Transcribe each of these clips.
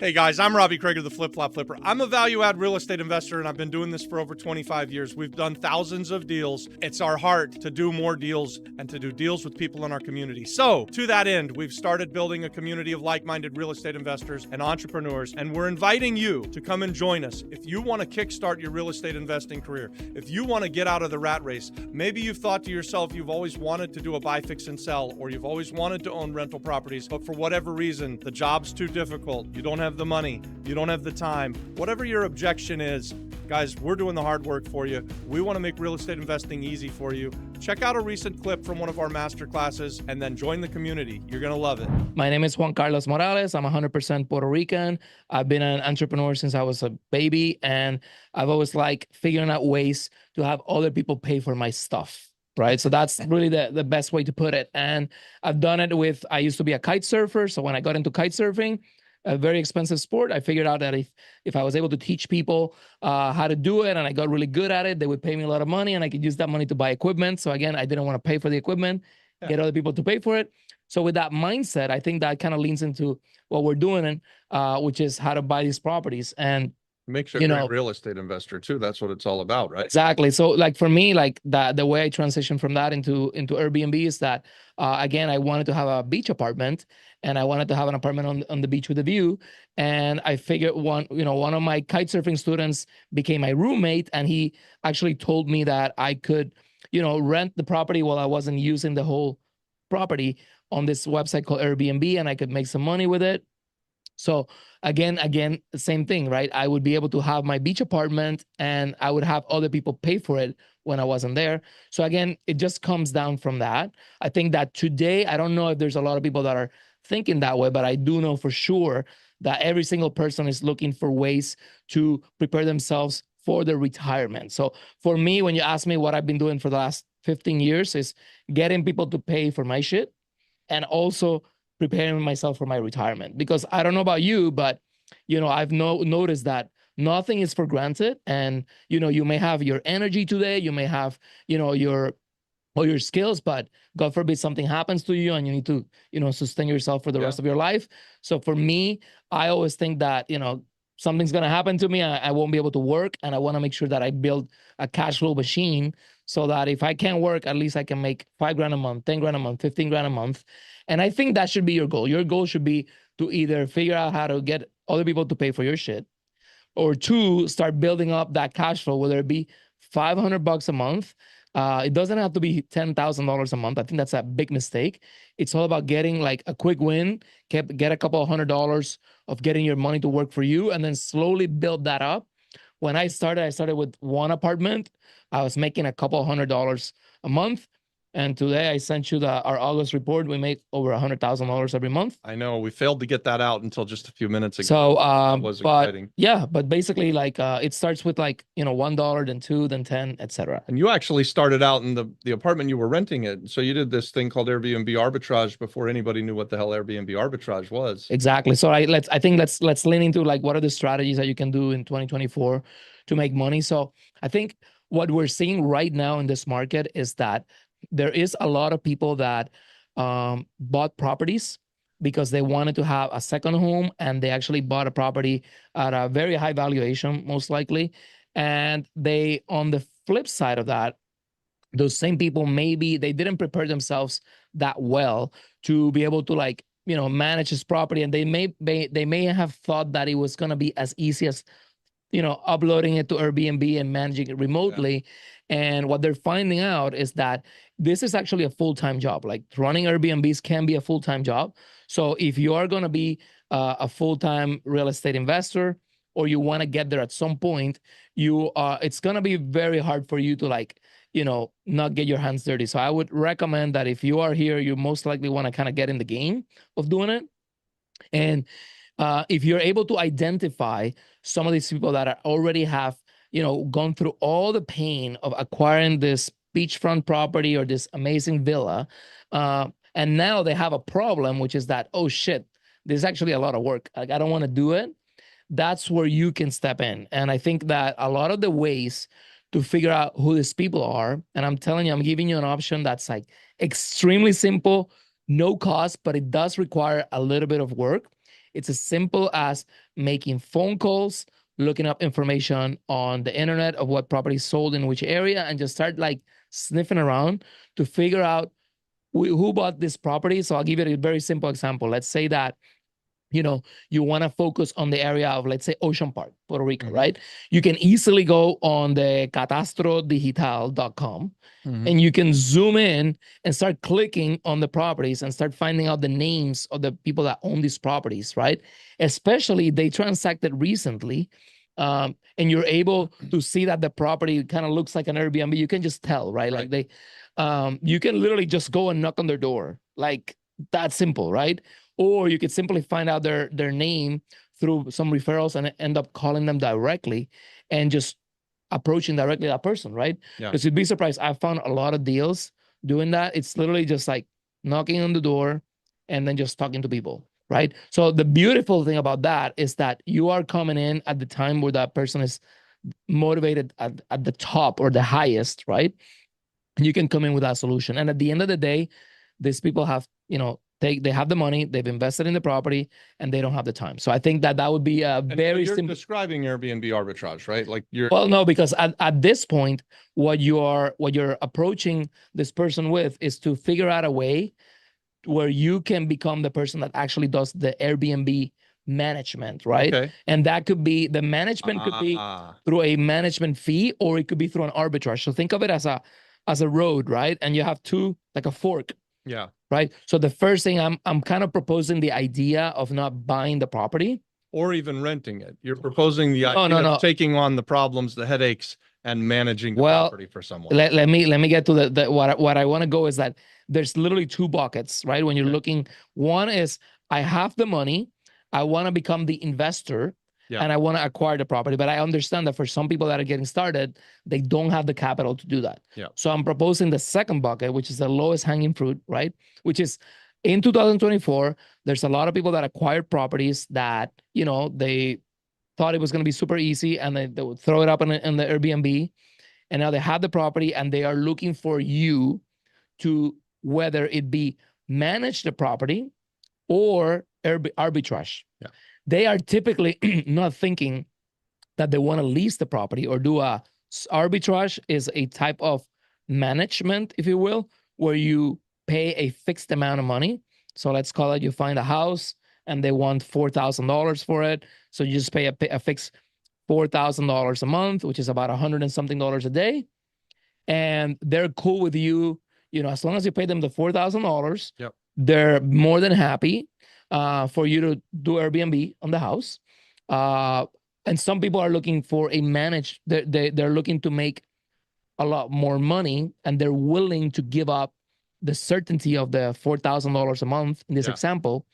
Hey guys, I'm Robbie Krager, the Flip Flop Flipper. I'm a value add real estate investor and I've been doing this for over 25 years. We've done thousands of deals. It's our heart to do more deals and to do deals with people in our community. So, to that end, we've started building a community of like-minded real estate investors and entrepreneurs, and we're inviting you to come and join us. If you want to kickstart your real estate investing career, if you want to get out of the rat race, maybe you've thought to yourself you've always wanted to do a buy, fix, and sell, or you've always wanted to own rental properties, but for whatever reason, the job's too difficult, you don't have the money, you don't have the time, whatever your objection is, guys, we're doing the hard work for you. We want to make real estate investing easy for you. Check out a recent clip from one of our master classes and then join the community. You're going to love it. My name is Juan Carlos Morales. I'm 100% Puerto Rican. I've been an entrepreneur since I was a baby, and I've always liked figuring out ways to have other people pay for my stuff, right? So that's really the best way to put it. And I've done it with, I used to be a kite surfer. So when I got into kite surfing, a very expensive sport, I figured out that if I was able to teach people how to do it and I got really good at it, they would pay me a lot of money and I could use that money to buy equipment. So again, I didn't want to pay for the equipment, get other people to pay for it. So with that mindset, I think that kind of leans into what we're doing, which is how to buy these properties. And makes you a great real estate investor too. That's what it's all about, right? Exactly. So like for me, like the way I transitioned from that into Airbnb is that, again, I wanted to have a beach apartment and I wanted to have an apartment on the beach with a view. And I figured one of my kite surfing students became my roommate, and he actually told me that I could, rent the property while I wasn't using the whole property on this website called Airbnb, and I could make some money with it. So again, the same thing, right? I would be able to have my beach apartment and I would have other people pay for it when I wasn't there. So again, it just comes down from that. I think that today, I don't know if there's a lot of people that are thinking that way, but I do know for sure that every single person is looking for ways to prepare themselves for their retirement. So for me, when you ask me what I've been doing for the last 15 years is getting people to pay for my shit and also preparing myself for my retirement. Because I don't know about you, but I've noticed that nothing is for granted. And you may have your energy today, you may have all your skills, but God forbid something happens to you and you need to sustain yourself for the rest of your life. So for me, I always think that something's going to happen to me, I won't be able to work, and I want to make sure that I build a cash flow machine so that if I can't work, at least I can make $5,000 a month, $10,000 a month, $15,000 a month. And I think that should be your goal. Your goal should be to either figure out how to get other people to pay for your shit, or two, start building up that cash flow, whether it be $500 a month. It doesn't have to be $10,000 a month. I think that's a big mistake. It's all about getting like a quick win, get a couple of $100 of getting your money to work for you, and then slowly build that up. When I started with one apartment. I was making a couple of $100 a month. And today I sent you our August report. We make over $100,000 every month. I know we failed to get that out until just a few minutes ago. So, that was exciting. Yeah, but basically like, it starts with like, $1, then $2, then 10, etc. And you actually started out in the apartment you were renting it. So you did this thing called Airbnb arbitrage before anybody knew what the hell Airbnb arbitrage was. Exactly. So I think let's lean into like, what are the strategies that you can do in 2024 to make money? So I think what we're seeing right now in this market is that there is a lot of people that bought properties because they wanted to have a second home, and they actually bought a property at a very high valuation, most likely. And they, on the flip side of that, those same people, maybe they didn't prepare themselves that well to be able to like, manage this property. And they may have thought that it was going to be as easy as, uploading it to Airbnb and managing it remotely. Yeah. And what they're finding out is that this is actually a full-time job. Like running Airbnbs can be a full-time job. So if you are going to be a full-time real estate investor, or you want to get there at some point, it's going to be very hard for you to like, not get your hands dirty. So I would recommend that if you are here, you most likely want to kind of get in the game of doing it. And if you're able to identify some of these people that already have, gone through all the pain of acquiring this beachfront property or this amazing villa, and now they have a problem, which is that, oh shit, there's actually a lot of work. Like I don't want to do it. That's where you can step in. And I think that a lot of the ways to figure out who these people are, and I'm telling you, I'm giving you an option that's like extremely simple, no cost, but it does require a little bit of work, It's as simple as making phone calls, looking up information on the internet of what property is sold in which area, and just start like sniffing around to figure out who bought this property. So I'll give you a very simple example. Let's say that you want to focus on the area of, let's say, Ocean Park, Puerto Rico, right? You can easily go on the catastrodigital.com and you can zoom in and start clicking on the properties and start finding out the names of the people that own these properties, right? Especially they transacted recently. And you're able to see that the property kind of looks like an Airbnb. You can just tell, right? Like you can literally just go and knock on their door, like that simple, right? Or you could simply find out their name through some referrals and end up calling them directly and just approaching directly that person, right? Because you'd be surprised. I found a lot of deals doing that. It's literally just like knocking on the door and then just talking to people, right? So the beautiful thing about that is that you are coming in at the time where that person is motivated at the top or the highest, right? And you can come in with that solution. And at the end of the day, these people have, they have the money, they've invested in the property, and they don't have the time. So I think that would be a very you're simple. describing Airbnb arbitrage, right? Like Well, no, because at this point, what you're approaching this person with is to figure out a way where you can become the person that actually does the Airbnb management, right? Okay. And that could be, the management could be through a management fee, or it could be through an arbitrage. So think of it as a road, right? And you have two, like a fork. Yeah. Right. So the first thing I'm kind of proposing the idea of not buying the property or even renting it. You're proposing the idea of taking on the problems, the headaches, and managing the property for someone. Let me get to the what I want to go is that there's literally two buckets, right? When you're looking, one is I have the money, I want to become the investor. And I want to acquire the property. But I understand that for some people that are getting started, they don't have the capital to do that. So I'm proposing the second bucket, which is the lowest hanging fruit, right? Which is in 2024, there's a lot of people that acquired properties that, they thought it was going to be super easy and they would throw it up in the Airbnb. And now they have the property and they are looking for you to, whether it be manage the property or arbitrage. They are typically not thinking that they want to lease the property or do a arbitrage. Is a type of management, if you will, where you pay a fixed amount of money. So let's call it, you find a house and they want $4,000 for it. So you just pay a fixed $4,000 a month, which is about $100 and something a day. And they're cool with you, as long as you pay them the $4,000, they're more than happy for you to do Airbnb on the house. And some people are looking for a managed, they're looking to make a lot more money and they're willing to give up the certainty of the $4,000 a month in this example.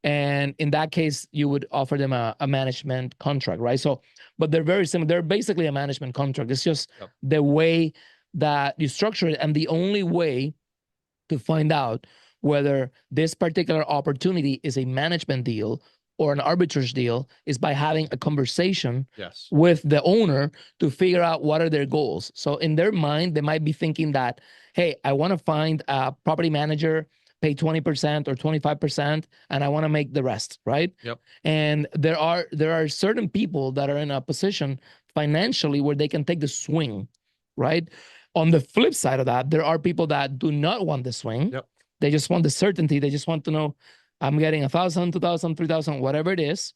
And in that case, you would offer them a management contract, right? So, but they're very similar. They're basically a management contract. It's just the way that you structure it. And the only way to find out whether this particular opportunity is a management deal or an arbitrage deal is by having a conversation with the owner to figure out what are their goals. So in their mind, they might be thinking that, hey, I want to find a property manager, pay 20% or 25%, and I want to make the rest, right? And there are certain people that are in a position financially where they can take the swing, right? On the flip side of that, there are people that do not want the swing. They just want the certainty. They just want to know, I'm getting 1,000, 2,000, 3,000, whatever it is.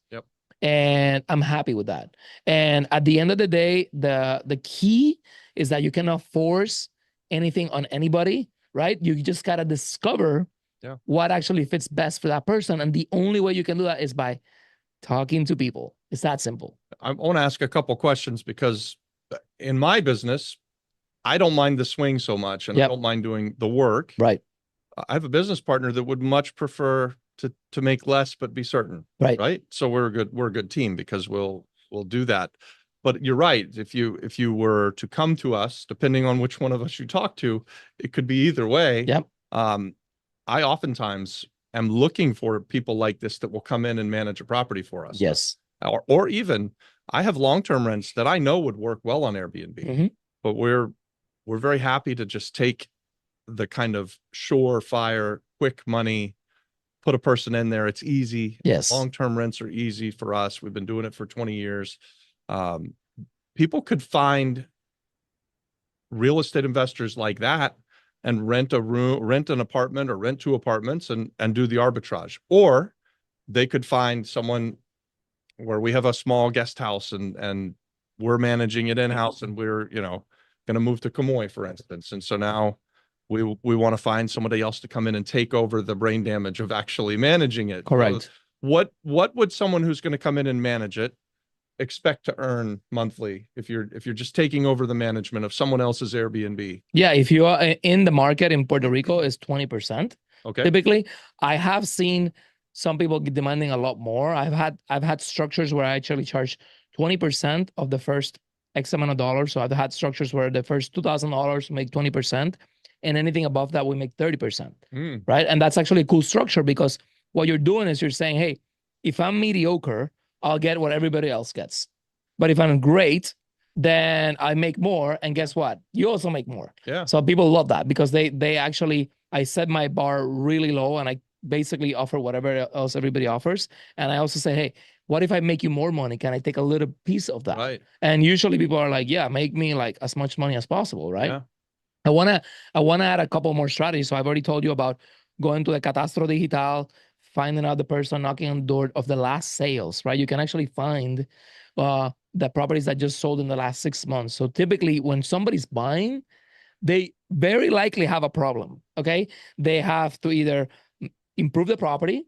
And I'm happy with that. And at the end of the day, the key is that you cannot force anything on anybody, right? You just got to discover what actually fits best for that person. And the only way you can do that is by talking to people. It's that simple. I want to ask a couple questions because in my business, I don't mind the swing so much and I don't mind doing the work. Right. I have a business partner that would much prefer to make less but be certain. Right. So we're a good team because we'll do that. But you're right. If you were to come to us, depending on which one of us you talk to, it could be either way. I oftentimes am looking for people like this that will come in and manage a property for us. Or even I have long-term rents that I know would work well on Airbnb, but we're very happy to just take the kind of surefire, quick money put a person in there. It's easy. Yes. Long-term rents are easy for us. We've been doing it for 20 years. People could find real estate investors like that and rent a room, rent an apartment or rent 2 apartments and do the arbitrage. Or they could find someone where we have a small guest house and we're managing it in-house and we're, going to move to Kamoy, for instance. And so now we want to find somebody else to come in and take over the brain damage of actually managing it. Correct. So what would someone who's going to come in and manage it expect to earn monthly if you're just taking over the management of someone else's Airbnb? Yeah, if you are in the market in Puerto Rico, is 20%. Okay. Typically, I have seen some people demanding a lot more. I've had structures where I actually charge 20% of the first X amount of dollars. So I've had structures where the first $2,000 make 20%, and anything above that we make 30%. Right? And that's actually a cool structure, because what you're doing is you're saying, hey, if I'm mediocre, I'll get what everybody else gets. But if I'm great, then I make more. And guess what? You also make more. Yeah. So people love that, because they actually, I set my bar really low and I basically offer whatever else everybody offers. And I also say, hey, what if I make you more money? Can I take a little piece of that? Right. And usually people are like, yeah, make me like as much money as possible, right? Yeah. I wanna add a couple more strategies. So I've already told you about going to the Catastro Digital, finding out the person knocking on the door of the last sales, right? You can actually find the properties that just sold in the last 6 months. So typically when somebody's buying, they very likely have a problem, okay? They have to either improve the property,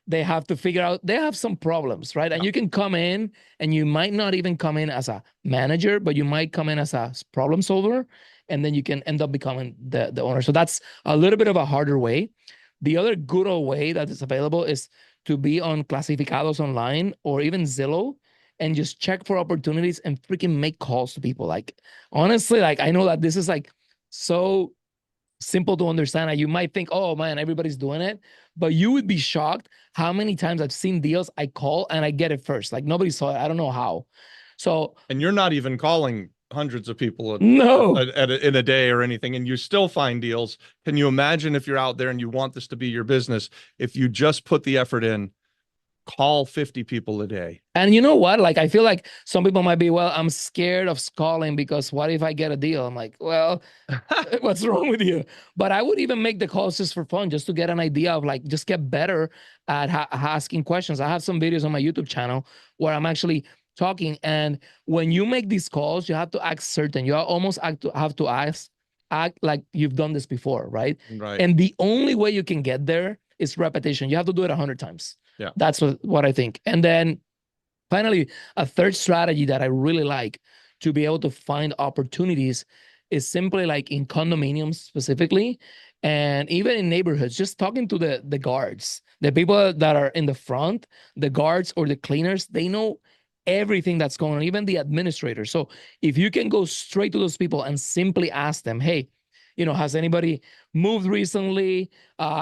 they have to figure out, they have some problems, right? And you can come in and you might not even come in as a manager, but you might come in as a problem solver, and then you can end up becoming the owner. So that's a little bit of a harder way. The other good old way that is available is to be on Clasificados online or even Zillow and just check for opportunities and freaking make calls to people. Like, honestly, like, I know that this is like so simple to understand. Like, you might think, oh man, everybody's doing it, but you would be shocked how many times I've seen deals I call and I get it first. Like, nobody saw it. I don't know how. So, and you're not even calling hundreds of people in a day or anything, and you still find deals. Can you imagine if you're out there and you want this to be your business, if you just put the effort in, call 50 people a day? And you know what? Like, I feel like some people might be, well, I'm scared of calling because what if I get a deal? I'm like, well, what's wrong with you? But I would even make the calls just for fun, just to get an idea of, like, just get better at asking questions. I have some videos on my YouTube channel where I'm actually talking. And when you make these calls, you have to act certain. You almost have to act like you've done this before, right? Right. And the only way you can get there is repetition. You have to do it 100 times. Yeah. That's what I think. And then finally, a third strategy that I really like to be able to find opportunities is simply like in condominiums specifically, and even in neighborhoods, just talking to the guards, the people that are in the front, the guards or the cleaners. They know everything that's going on, even the administrator. So if you can go straight to those people and simply ask them, hey, has anybody moved recently?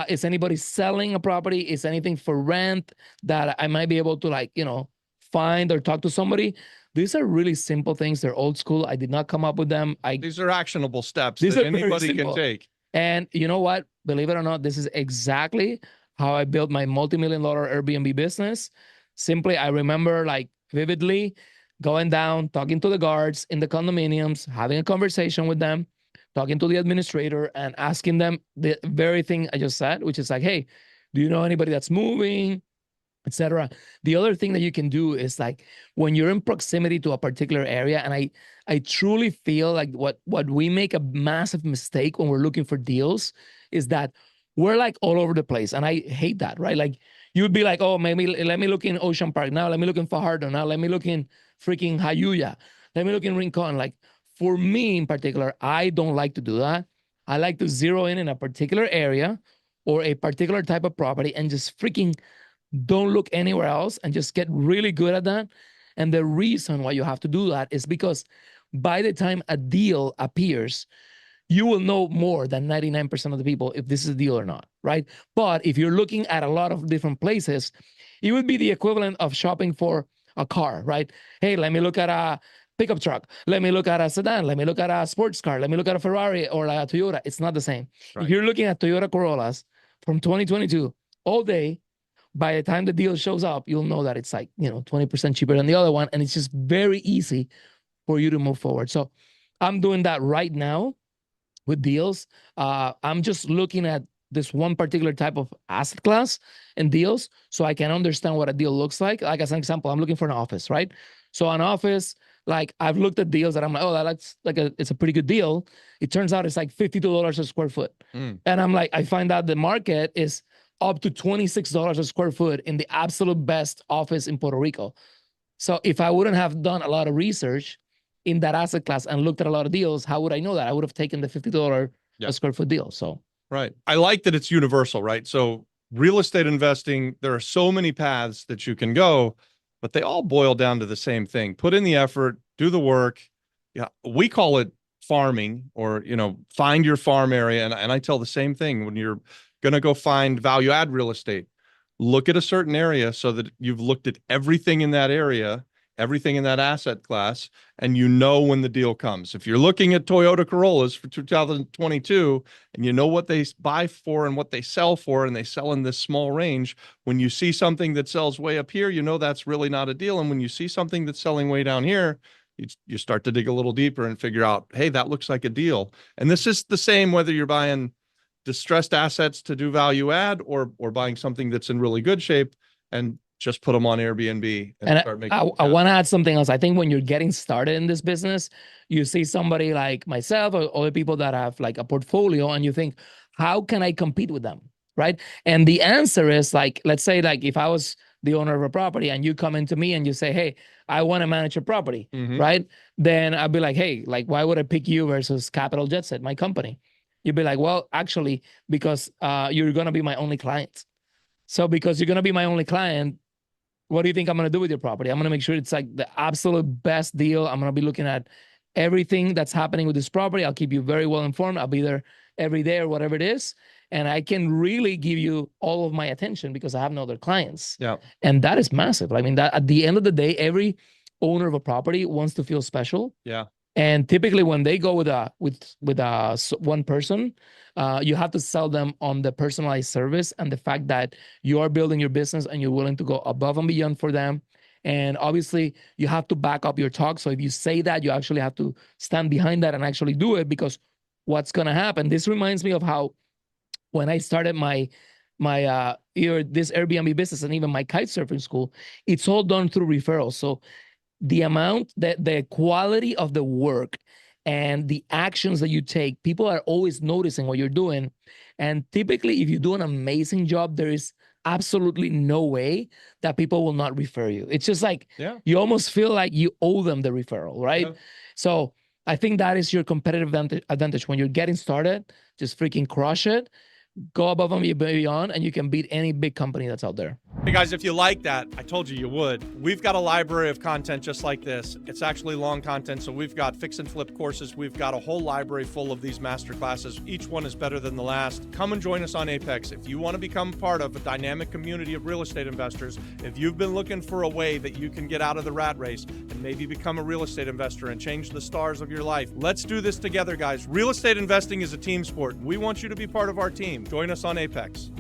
Is anybody selling a property? Is anything for rent that I might be able to find or talk to somebody? These are really simple things. They're old school. I did not come up with them. These are actionable steps that anybody can take. And you know what? Believe it or not, this is exactly how I built my multi-million-dollar Airbnb business. Simply, I remember vividly going down, talking to the guards in the condominiums, having a conversation with them, talking to the administrator and asking them the very thing I just said, which is like, hey, do you know anybody that's moving, etc. The other thing that you can do is like when you're in proximity to a particular area, and I truly feel like what we make a massive mistake when we're looking for deals is that we're like all over the place. And I hate that, right? Like you'd be like, oh, maybe let me look in Ocean Park. Now let me look in Fajardo. Now let me look in freaking Jayuya. Let me look in Rincon. Like for me in particular, I don't like to do that. I like to zero in a particular area or a particular type of property and just freaking don't look anywhere else and just get really good at that. And the reason why you have to do that is because by the time a deal appears, you will know more than 99% of the people if this is a deal or not, right? But if you're looking at a lot of different places, it would be the equivalent of shopping for a car, right? Hey, let me look at a pickup truck. Let me look at a sedan. Let me look at a sports car. Let me look at a Ferrari or a Toyota. It's not the same. Right. If you're looking at Toyota Corollas from 2022 all day. By the time the deal shows up, you'll know that it's like, 20% cheaper than the other one. And it's just very easy for you to move forward. So I'm doing that right now with deals. I'm just looking at this one particular type of asset class and deals so I can understand what a deal looks like. Like as an example, I'm looking for an office, right? So an office, like I've looked at deals that I'm like, oh, that's like it's a pretty good deal. It turns out it's like $52 a square foot. And I'm like, I find out the market is up to $26 a square foot in the absolute best office in Puerto Rico. So if I wouldn't have done a lot of research in that asset class and looked at a lot of deals, how would I know that? I would have taken the $50 a square foot deal. So right. I like that it's universal, right? So real estate investing, there are so many paths that you can go, but they all boil down to the same thing. Put in the effort, do the work. Yeah, we call it farming, or find your farm area. And I tell the same thing when you're going to go find value add real estate. Look at a certain area so that you've looked at everything in that area, everything in that asset class, and when the deal comes. If you're looking at Toyota Corollas for 2022 and you know what they buy for and what they sell for, and they sell in this small range, when you see something that sells way up here, that's really not a deal. And when you see something that's selling way down here, you start to dig a little deeper and figure out, hey, that looks like a deal. And this is the same whether you're buying distressed assets to do value add or buying something that's in really good shape and just put them on Airbnb and start making. I want to add something else. I think when you're getting started in this business, you see somebody like myself or other people that have like a portfolio and you think, how can I compete with them? Right. And the answer is like, let's say like if I was the owner of a property and you come into me and you say, hey, I want to manage a property, right? Then I'd be like, hey, like, why would I pick you versus Capital Jet Set, my company? You'd be like, well, actually, because you're going to be my only client. So because you're going to be my only client, what do you think I'm going to do with your property? I'm going to make sure it's like the absolute best deal. I'm going to be looking at everything that's happening with this property. I'll keep you very well informed. I'll be there every day or whatever it is. And I can really give you all of my attention because I have no other clients. Yeah. And that is massive. I mean, that at the end of the day, every owner of a property wants to feel special. Yeah. And typically when they go with one person, you have to sell them on the personalized service and the fact that you are building your business and you're willing to go above and beyond for them. And obviously you have to back up your talk. So if you say that, you actually have to stand behind that and actually do it, because what's going to happen? This reminds me of how when I started my this Airbnb business and even my kite surfing school, it's all done through referrals. So the amount, the quality of the work and the actions that you take, people are always noticing what you're doing. And typically, if you do an amazing job, there is absolutely no way that people will not refer you. It's just like, you almost feel like you owe them the referral, right? Yeah. So I think that is your competitive advantage. When you're getting started, just freaking crush it. Go above and beyond, and you can beat any big company that's out there. Hey guys, if you like that, I told you would. We've got a library of content just like this. It's actually long content, so we've got fix and flip courses. We've got a whole library full of these master classes. Each one is better than the last. Come and join us on Apex. If you want to become part of a dynamic community of real estate investors, if you've been looking for a way that you can get out of the rat race and maybe become a real estate investor and change the stars of your life, let's do this together, guys. Real estate investing is a team sport. We want you to be part of our team. Join us on Apex.